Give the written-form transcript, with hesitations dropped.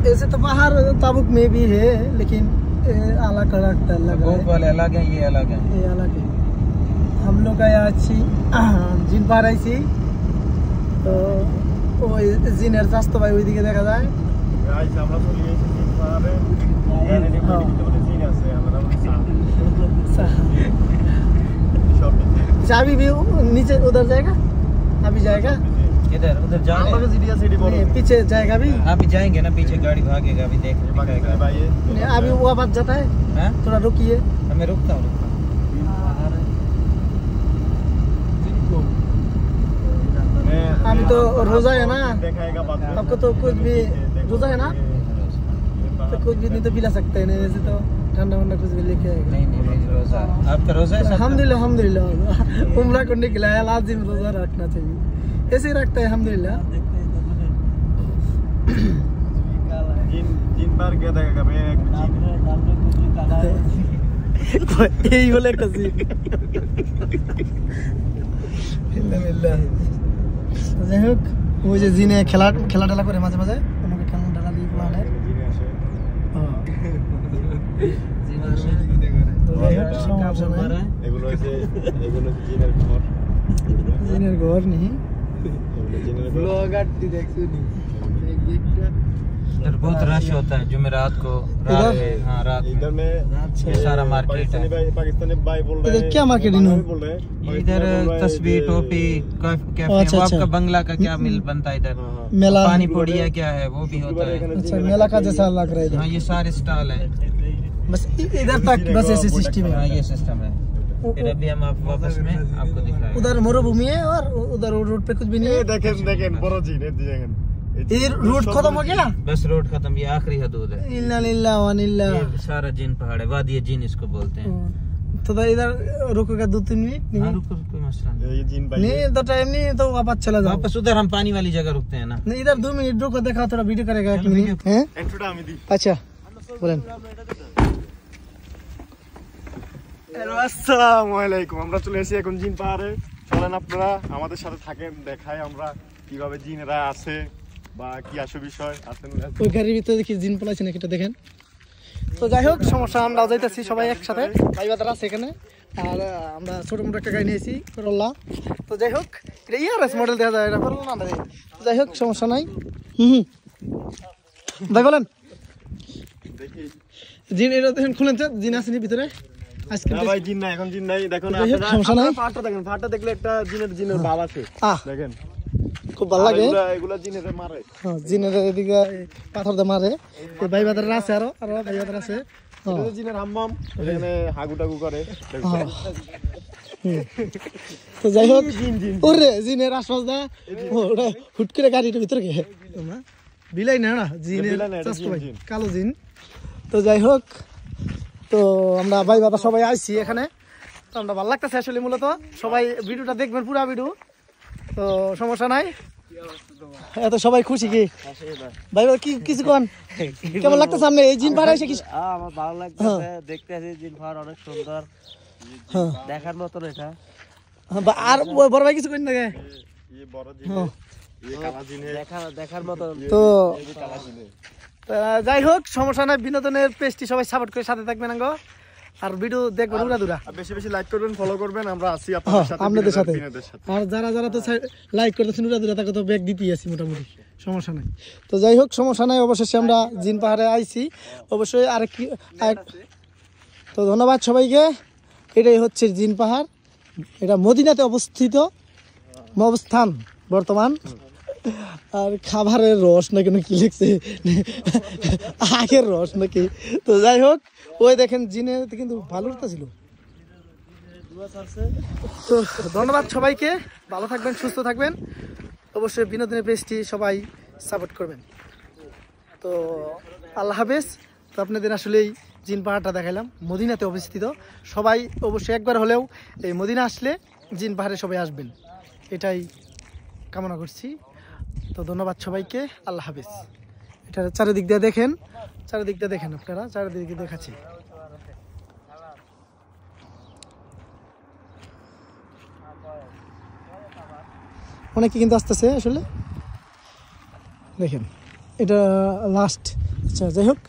ऐसे तो बाहर ताबुक में भी है, लेकिन अलग अलग लग रहा है। वाले अलग है, ये अलग है, ये अलग है। हम लोग आया अच्छी जिन पार आईছি, তো ওই জিনের রাস্তা ভাই ওইদিকে দেখা যায়। গাইস আমরা চলে এসেছি জিন পাহাড়ে, এখানে দেখতে বলে জিন আছে, আমরা चाबी भी नीचे उधर जाएगा, अभी जाएगा इधर उधर जाने पीछे जाएगा भी। अभी जाएंगे ना, पीछे गाड़ी भागेगा, अभी देख भाई अभी वो आवाज जाता है, थोड़ा रुकिए। मैं रुकता हूँ। अभी तो रोजा है ना, आपको तो कुछ भी रोजा है ना, तो कुछ भी नहीं तो पिला सकते हैं, ऐसे तो ठंडा वंडा कुछ भी लेके आएगा। नहीं रोजा, आपका रोजा है? अल्हम्दुलिल्लाह अल्हम्दुलिल्लाह, उम्रा करने के लिए लाजिम रोजा रखना चाहिए, ऐसे ही रखता है अल्हम्दुलिल्लाह। जिन पार क्या देखेगा मैं यही बोले একটা জিন। যাই হোক, ওই যে জিনে খেলা টেলা করে মাঝে মাঝে, ওনাকে খেলা টেলা দিয়ে প্ল্যানে জিনের ঘর নেই। इधर बहुत रश होता है जुमेरात को, रात में। हाँ रात इधर में ये सारा मार्केट है। पाकिस्तानी भाई बोल रहे हैं, इधर क्या मार्केट है? इधर तस्वीर, टोपी, कैफे, वो आपका बंगला का क्या मिल बनता है इधर, मेला पानी पूरी या क्या है वो भी होता है। अच्छा, मेला का जैसा लग रहा है इधर। हाँ ये सारे स्टॉल है, बस इधर तक बस ऐसे सिस्टम है। हाँ ये सिस्टम है। फिर अभी हम आप वापस में आपको दिखाएंगे। उधर मरुभूमि है और उधर रोड पे कुछ भी नहीं है। देखें बड़ो जी ने दिखेंगे, ये रोड खत्म हो गया, बस रोड खत्म, ये आखिरी हदूद है। इल्ला लिल्लाह व इल्ला। ये सारा जिन पहाड़ है, वादी जिन इसको बोलते हैं। तो इधर रुकेगा 2-3 मिनट? हाँ रुको, कोई मसला नहीं। ये जिन भाई नहीं तो टाइम नहीं तो वापस चला जाओ। वापस उधर हम पानी वाली जगह रुकते हैं ना। नहीं इधर 2 मिनट रुको, देखा थोड़ा वीडियो करेगा 1 मिनट हैं। এন্ট্রিটা আমি দিই। अच्छा बोलें। আসসালামু আলাইকুম, আমরা চলে এসেছি এখন জিন পাহাড়ে। চলেন আপনারা আমাদের সাথে থাকেন, দেখাই আমরা কিভাবে জিনেরা আছে বা কি আসল বিষয় আসেন। ওই গাড়ির ভিতরে দেখি জিন পলাইছে নাকি এটা দেখেন। তো যাই হোক, সমস্যা, আমরা যাইতেছি সবাই একসাথে, ভাই বাদার আছে এখানে, আর আমরা ছোট মোটো একটা গাড়ি নিয়েছি করল্লা। তো যাই হোক, এটা ইয়ারএস মডেল দেখা যায়, এটা করল্লা না। যাই হোক সমস্যা নাই। ভাই বলেন, জিন এটা দেখেন, খুলেন তো, জিন আসেনি ভিতরে আজকে? না ভাই জিন নাই, এখন জিন নাই। দেখুন আপনারা ফাটটা দেখেন, ফাটটা দেখলে একটা জিনের ভাব আছে, দেখেন খুব ভালো লাগে। এগুলা জিনেরে মারে, হ্যাঁ জিনের এদিকে পাথর দিয়ে মারে। এই ভাই বাদার আছে, আরো ভাই বাদার আছে। এটা জিনের হাম্মাম, এখানে হাগু টাগু করে। তো যাই হোক, ওরে জিনের আশপাশ দা ওটা হুট করে গাড়িটার ভিতরে গে না, বিলাই না না, জিনের কালো জিন। তো যাই হোক, তো আমরা ভাই বাবা সবাই আইছি এখানে, তো আমরা ভালো লাগতেছে আসলে। মূলত সবাই ভিডিওটা দেখবেন, পুরা ভিডিও, তো সমস্যা নাই। এত সবাই খুশি কি ভাই কি কিছু কোন, কেমন লাগতেছে সামনে এই জিন পাহাড়ে এসে? আমার ভালো লাগতেছে, দেখতে আছি জিন পাহাড় অনেক সুন্দর, দেখার মতন এটা। আর বড় ভাই কিছু করেন না গে? দেখার মতন। তো যাই হোক সমস্যা নাই, বিনোদনের পেজটি সবাই সাপোর্ট করে সাথে থাকবেন আঙ্গো, আর ভিডিও দেখবেন উড়াদুরা, বেশি বেশি লাইক করবেন, ফলো করবেন, আমরা আছি আপনাদের সাথে। আর যারা তো লাইক করতেছেন উড়াদুরা, তাকে তো ব্যাগ দিতেই আছি মোটামুটি, সমস্যা নাই। তো যাই হোক সমস্যা নাই, অবশেষে আমরা জিন পাহাড়ে আইছি অবশ্যই। তো ধন্যবাদ সবাইকে। এটাই হচ্ছে জিন পাহাড়, এটা মদিনাতে অবস্থিত অবস্থান বর্তমান। আর খাবারের রস নাকি না কি লিখছে, আখের রস নাকি। তো যাই হোক, ওই দেখেন জিনে কিন্তু ভালো ছিল। তো ধন্যবাদ সবাইকে, ভালো থাকবেন, সুস্থ থাকবেন, অবশ্যই বিনোদনের পেজটি সবাই সাপোর্ট করবেন। তো আল্লাহ হাফেজ। তো আপনাদের আসলেই জিন পাহাড়টা দেখাইলাম, মদিনাতে অবস্থিত। সবাই অবশ্যই একবার হলেও এই মদিনা আসলে জিন পাহাড়ে সবাই আসবেন, এটাই কামনা করছি। তো ধন্যবাদ সবাইকে, আল্লাহ হাফেজ। এটা চারিদিক দিয়ে দেখেন, চারিদিক দিয়ে দেখেন আপনারা, চারিদিকে দেখাচ্ছি। অনেকে কিন্তু আসতেছে আসলে, দেখেন। এটা লাস্ট। আচ্ছা যাই হোক